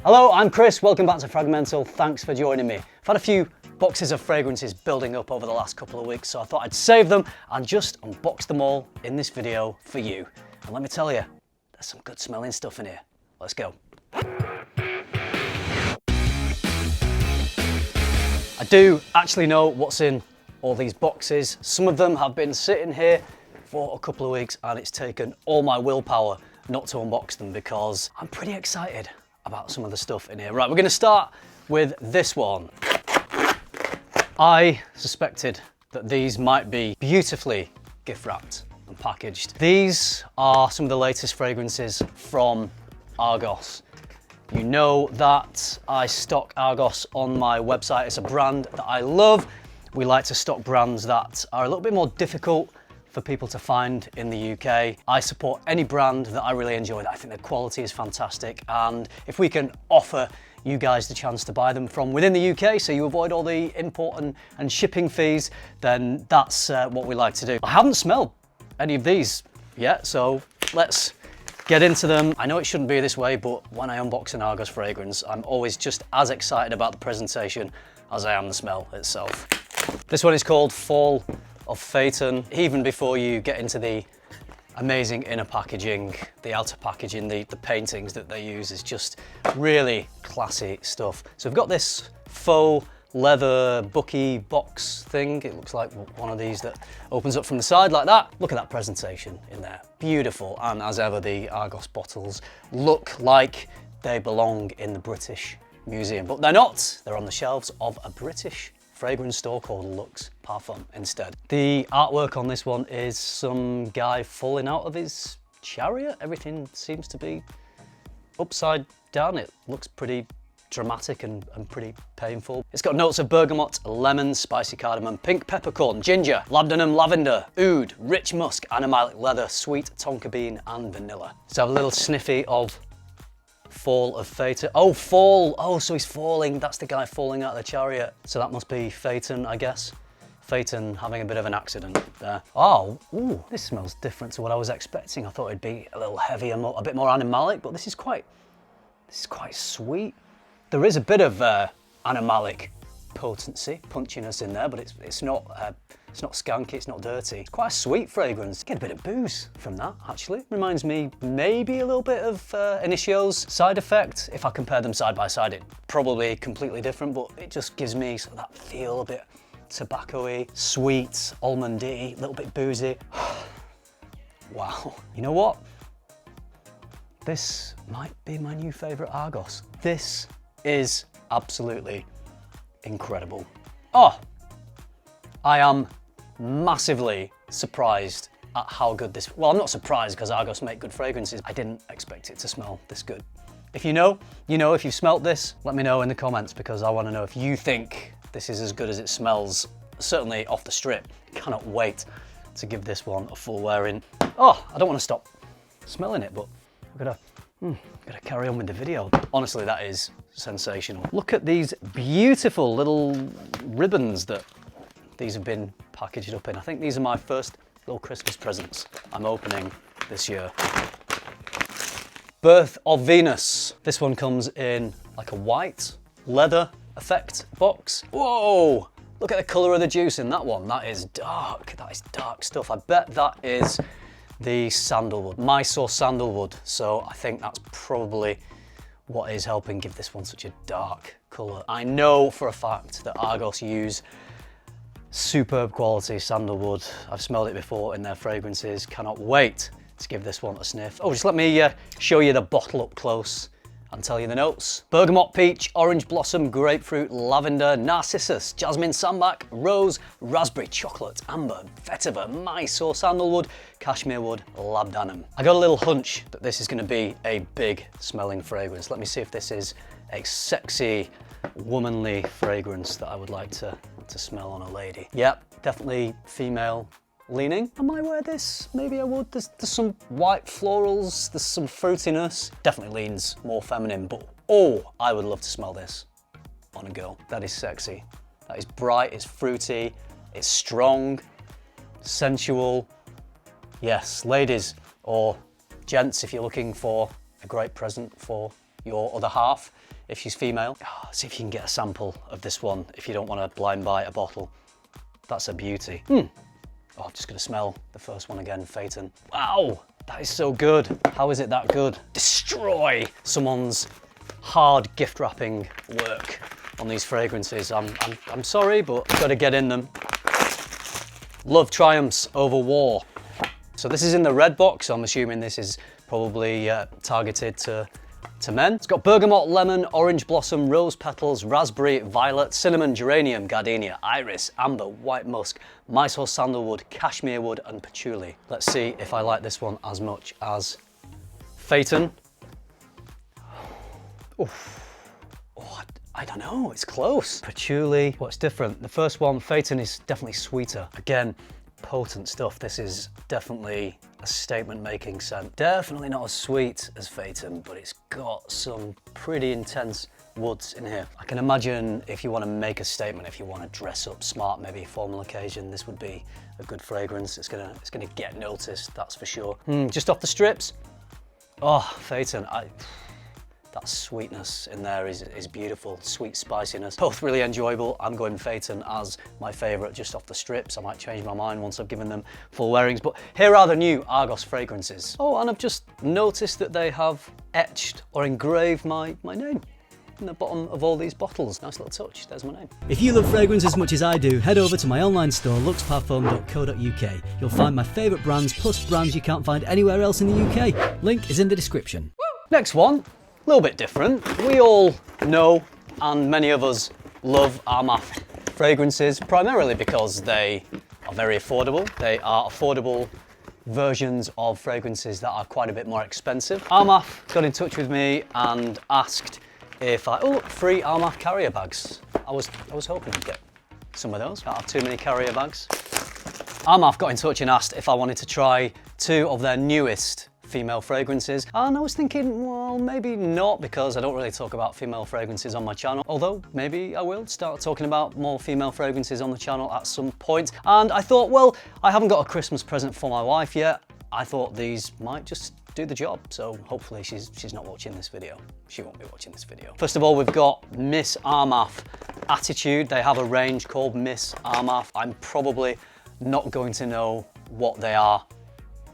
Hello, I'm Chris, welcome back to FRAG-MENTAL, thanks for joining me. I've had a few boxes of fragrances building up over the last couple of weeks, so I thought I'd save them and just unbox them all in this video for you. And let me tell you, there's some good smelling stuff in here. Let's go. I do actually know what's in all these boxes. Some of them have been sitting here for a couple of weeks and it's taken all my willpower not to unbox them because I'm pretty excited about some of the stuff in here. Right, we're gonna start with this one. I suspected that these might be beautifully gift wrapped and packaged. These are some of the latest fragrances from ARGOS. You know that I stock ARGOS on my website. It's a brand that I love. We like to stock brands that are a little bit more difficult for people to find in the UK. I support any brand that I really enjoy, that I think the quality is fantastic, and if we can offer you guys the chance to buy them from within the UK so you avoid all the import and shipping fees, then that's what we like to do. I haven't smelled any of these yet, so let's get into them. I know it shouldn't be this way, but when I unbox an ARGOS fragrance, I'm always just as excited about the presentation as I am the smell itself. This one is called Fall of Phaeton. Even before you get into the amazing inner packaging, the outer packaging, the paintings that they use is just really classy stuff. So we've got this faux leather bookie box thing. It looks like one of these that opens up from the side like that. Look at that presentation in there. Beautiful. And as ever, the ARGOS bottles look like they belong in the British Museum, but they're not. They're on the shelves of a British fragrance store called Luxe Parfum instead. The artwork on this one is some guy falling out of his chariot. Everything seems to be upside down. It looks pretty dramatic and pretty painful. It's got notes of bergamot, lemon, spicy cardamom, pink peppercorn, ginger, labdanum, lavender, oud, rich musk, animalic leather, sweet tonka bean and vanilla. So a little sniffy of Fall of Phaeton. Oh, fall! Oh, so he's falling. That's the guy falling out of the chariot. So that must be Phaeton, I guess. Phaeton having a bit of an accident there. Oh, ooh, this smells different to what I was expecting. I thought it'd be a little heavier, a bit more animalic, but this is quite sweet. There is a bit of animalic potency, punchiness in there, but it's not skanky, it's not dirty. It's quite a sweet fragrance. Get a bit of booze from that, actually. Reminds me maybe a little bit of Initio's Side Effect. If I compare them side by side, it's probably completely different, but it just gives me sort of that feel, a bit tobacco-y, sweet, almondy, a little bit boozy. Wow. You know what? This might be my new favorite ARGOS. This is absolutely incredible. Oh, I am massively surprised at how good this, well, I'm not surprised because ARGOS make good fragrances. I didn't expect it to smell this good. If you know, you know. If you've smelt this, let me know in the comments because I want to know if you think this is as good as it smells, certainly off the strip. Cannot wait to give this one a full wearing. Oh, I don't want to stop smelling it, but I'm gonna carry on with the video. Honestly, that is sensational. Look at these beautiful little ribbons that these have been packaged up in. I think these are my first little Christmas presents I'm opening this year. Birth of Venus. This one comes in like a white leather effect box. Whoa! Look at the colour of the juice in that one. That is dark. That is dark stuff. I bet that is the sandalwood, Mysore sandalwood. So I think that's probably what is helping give this one such a dark colour. I know for a fact that ARGOS use superb quality sandalwood. I've smelled it before in their fragrances. Cannot wait to give this one a sniff. Oh, just let me show you the bottle up close and tell you the notes. Bergamot, peach, orange blossom, grapefruit, lavender, narcissus, jasmine, sambac, rose, raspberry, chocolate, amber, vetiver, Mysore sandalwood, cashmere wood, labdanum. I got a little hunch that this is going to be a big smelling fragrance. Let me see if this is a sexy, womanly fragrance that I would like to smell on a lady. Yep, definitely female leaning. I might wear this, maybe I would. There's some white florals, there's some fruitiness. Definitely leans more feminine, but oh, I would love to smell this on a girl. That is sexy. That is bright, it's fruity, it's strong, sensual. Yes, ladies or gents, if you're looking for a great present for your other half, if she's female. Oh, see if you can get a sample of this one if you don't want to blind buy a bottle. That's a beauty. Oh, I'm just gonna smell the first one again, Phaeton. Wow, that is so good. How is it that good? Destroy someone's hard gift wrapping work on these fragrances. I'm sorry, but I've got to get in them. Love triumphs over war. So this is in the red box, so I'm assuming this is probably targeted to men. It's got bergamot, lemon, orange blossom, rose petals, raspberry, violet, cinnamon, geranium, gardenia, iris, amber, white musk, Mysore sandalwood, cashmere wood, and patchouli. Let's see if I like this one as much as Phaeton. Oof. Oh, I don't know, it's close. Patchouli, what's different? The first one, Phaeton, is definitely sweeter. Again, potent stuff. This is definitely a statement-making scent. Definitely not as sweet as Phaeton, but it's got some pretty intense woods in here. I can imagine if you want to make a statement, if you want to dress up smart, maybe a formal occasion, this would be a good fragrance. It's gonna get noticed, that's for sure. Just off the strips. Oh, Phaeton, that sweetness in there is beautiful, sweet spiciness. Both really enjoyable. I'm going Phaeton as my favourite just off the strips. I might change my mind once I've given them full wearings, but here are the new ARGOS fragrances. Oh, and I've just noticed that they have etched or engraved my name in the bottom of all these bottles. Nice little touch, there's my name. If you love fragrance as much as I do, head over to my online store, luxparfum.co.uk. You'll find my favourite brands, plus brands you can't find anywhere else in the UK. Link is in the description. Next one. A little bit different. We all know, and many of us love Arma fragrances, primarily because they are very affordable. They are affordable versions of fragrances that are quite a bit more expensive. Arma got in touch with me and asked if free Arma carrier bags. I was hoping to get some of those. Can't have too many carrier bags. Arma got in touch and asked if I wanted to try 2 of their newest female fragrances, and I was thinking, well, maybe not, because I don't really talk about female fragrances on my channel, although maybe I will start talking about more female fragrances on the channel at some point. And I thought, well, I haven't got a Christmas present for my wife yet. I thought these might just do the job, so hopefully she's not watching this video. She won't be watching this video. First of all, we've got Miss Arma Attitude. They have a range called Miss Arma. I'm probably not going to know what they are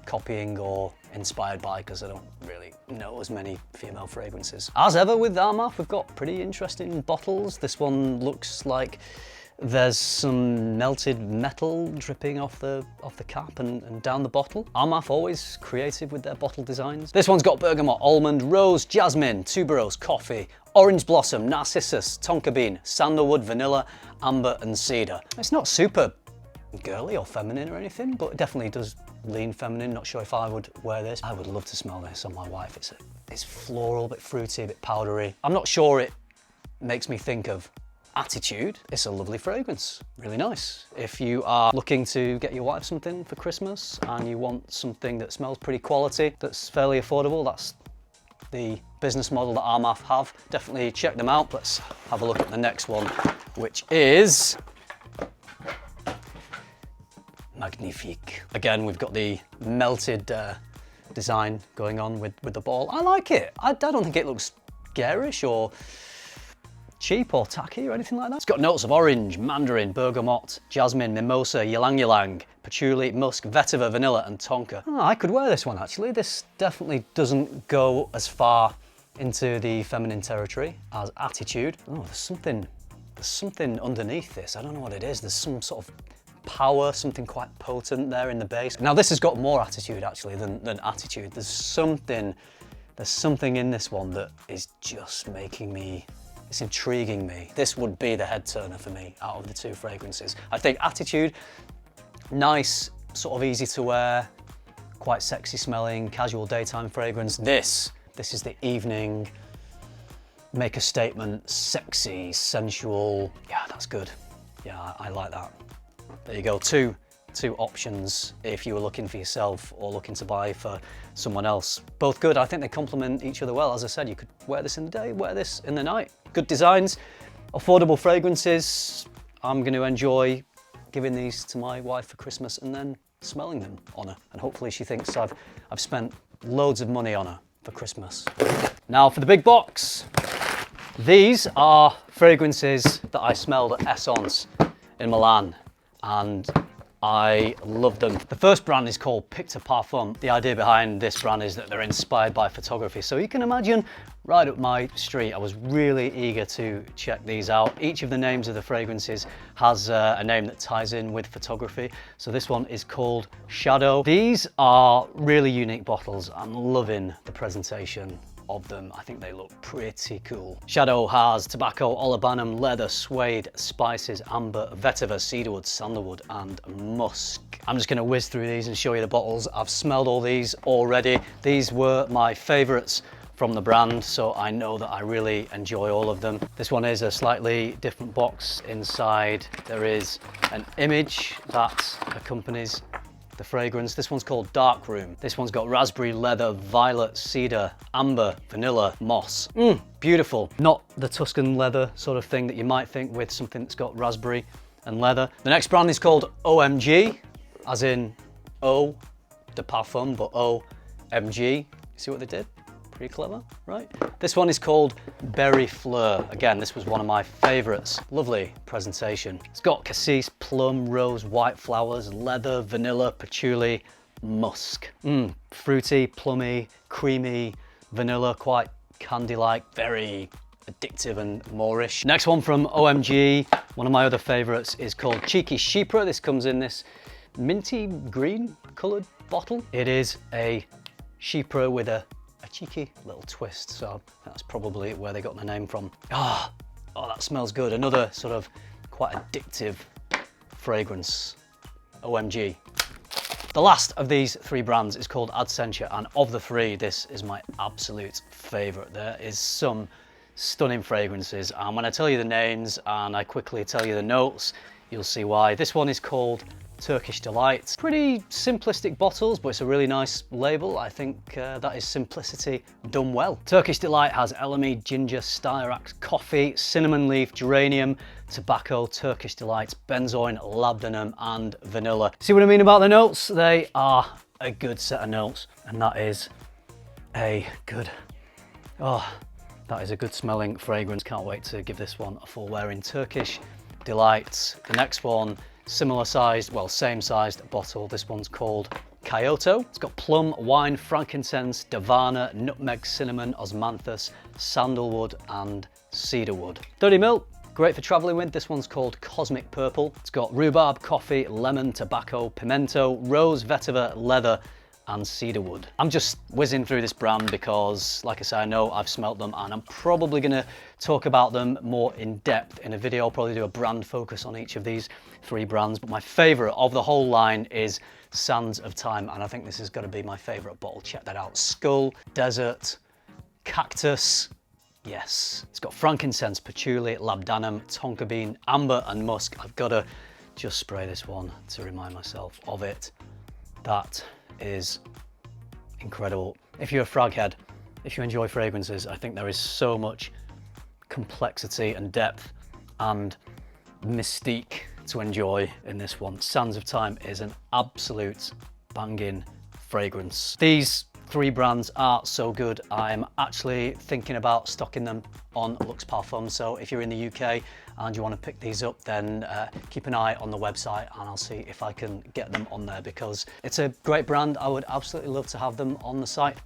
copying or inspired by, because I don't really know as many female fragrances. As ever with Arma, we've got pretty interesting bottles. This one looks like there's some melted metal dripping off the cap and down the bottle. Arma always creative with their bottle designs. This one's got bergamot, almond, rose, jasmine, tuberose, coffee, orange blossom, narcissus, tonka bean, sandalwood, vanilla, amber, and cedar. It's not super girly or feminine or anything, but it definitely does lean feminine. Not sure if I would wear this. I would love to smell this on my wife. It's floral, a bit fruity, a bit powdery. I'm not sure it makes me think of Attitude. It's a lovely fragrance, really nice. If you are looking to get your wife something for Christmas and you want something that smells pretty quality, that's fairly affordable, that's the business model that Arma have. Definitely check them out. Let's have a look at the next one, which is Magnific. Again, we've got the melted design going on with the ball. I like it. I don't think it looks garish or cheap or tacky or anything like that. It's got notes of orange, mandarin, bergamot, jasmine, mimosa, ylang ylang, patchouli, musk, vetiver, vanilla, and tonka. Oh, I could wear this one actually. This definitely doesn't go as far into the feminine territory as Attitude. Oh, there's something underneath this. I don't know what it is. There's some sort of power, something quite potent there in the base. Now this has got more Attitude actually than Attitude. There's something in this one that is just making me, it's intriguing me. This would be the head turner for me out of the 2 fragrances. I think Attitude, nice, sort of easy to wear, quite sexy smelling, casual daytime fragrance. This is the evening, make a statement, sexy, sensual. Yeah, that's good. Yeah, I like that. There you go, two options if you were looking for yourself or looking to buy for someone else. Both good. I think they complement each other well. As I said, you could wear this in the day, wear this in the night. Good designs, affordable fragrances. I'm going to enjoy giving these to my wife for Christmas and then smelling them on her. And hopefully she thinks I've spent loads of money on her for Christmas. Now for the big box. These are fragrances that I smelled at Essence in Milan, and I love them. The first brand is called Picture Parfum. The idea behind this brand is that they're inspired by photography. So you can imagine, right up my street, I was really eager to check these out. Each of the names of the fragrances has a name that ties in with photography. So this one is called Shadow. These are really unique bottles. I'm loving the presentation of them. I think they look pretty cool. Shadow has tobacco, olibanum, leather, suede, spices, amber, vetiver, cedarwood, sandalwood, and musk. I'm just going to whiz through these and show you the bottles. I've smelled all these already. These were my favorites from the brand, so I know that I really enjoy all of them. This one is a slightly different box. Inside there is an image that accompanies the fragrance. This one's called Dark Room. This one's got raspberry, leather, violet, cedar, amber, vanilla, moss. Beautiful. Not the Tuscan leather sort of thing that you might think with something that's got raspberry and leather. The next brand is called OMG, as in O, de parfum, but OMG. See what they did? Pretty clever, right? This one is called Berry Fleur. Again, this was one of my favorites. Lovely presentation. It's got cassis, plum, rose, white flowers, leather, vanilla, patchouli, musk. Fruity, plummy, creamy, vanilla, quite candy-like, very addictive and Moorish. Next one from OMG, one of my other favorites, is called Cheeky Chypre. This comes in this minty green colored bottle. It is a Chypre with a cheeky little twist, so that's probably where they got the name from. Oh, that smells good. Another sort of quite addictive fragrance. OMG. The last of these three brands is called Adsentia, and of the three, this is my absolute favorite. There is some stunning fragrances, and when I tell you the names and I quickly tell you the notes, you'll see why. This one is called Turkish Delight. Pretty simplistic bottles, but it's a really nice label. I think that is simplicity done well. Turkish Delight has elemi, ginger, styrax, coffee, cinnamon leaf, geranium, tobacco, Turkish Delight, benzoin, labdanum, and vanilla. See what I mean about the notes? They are a good set of notes, and that is a good, that is a good smelling fragrance. Can't wait to give this one a full wear in. Turkish Delight. The next one, similar sized, well, same sized bottle. This one's called Kyoto. It's got plum, wine, frankincense, davana, nutmeg, cinnamon, osmanthus, sandalwood, and cedarwood. 30 ml, great for traveling with. This one's called Cosmic Purple. It's got rhubarb, coffee, lemon, tobacco, pimento, rose, vetiver, leather, and cedarwood. I'm just whizzing through this brand because, like I say, I know I've smelt them, and I'm probably gonna talk about them more in depth in a video. I'll probably do a brand focus on each of these three brands, but my favorite of the whole line is Sands of Time, and I think this is gonna be my favorite bottle. Check that out. Skull, Desert, Cactus. Yes, it's got frankincense, patchouli, labdanum, tonka bean, amber, and musk. I've gotta just spray this one to remind myself of it. That is incredible. If you're a frag head, if you enjoy fragrances, I think there is so much complexity and depth and mystique to enjoy in this one. Sands of Time is an absolute banging fragrance. These three brands are so good. I'm actually thinking about stocking them on Luxe Parfum. So if you're in the UK and you want to pick these up, then keep an eye on the website and I'll see if I can get them on there, because it's a great brand. I would absolutely love to have them on the site.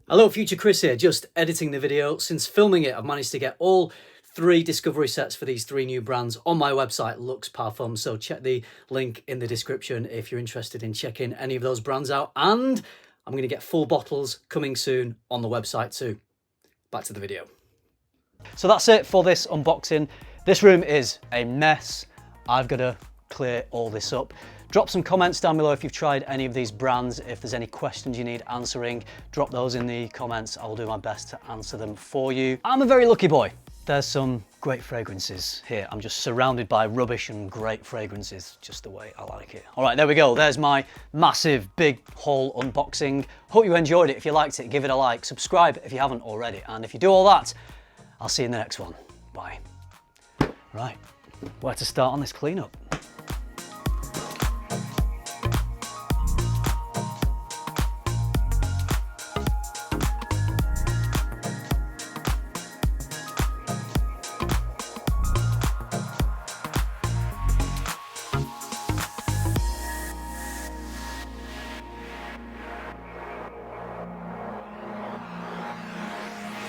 Hello, Future Chris here, just editing the video. Since filming it, I've managed to get all three discovery sets for these three new brands on my website, Luxe Parfum. So check the link in the description if you're interested in checking any of those brands out. And I'm going to get full bottles coming soon on the website too. Back to the video. So that's it for this unboxing. This room is a mess. I've got to clear all this up. Drop some comments down below if you've tried any of these brands. If there's any questions you need answering, drop those in the comments. I'll do my best to answer them for you. I'm a very lucky boy. There's some great fragrances here. I'm just surrounded by rubbish and great fragrances, just the way I like it. All right, there we go. There's my massive, big haul unboxing. Hope you enjoyed it. If you liked it, give it a like. Subscribe if you haven't already. And if you do all that, I'll see you in the next one. Bye. Right, where to start on this cleanup?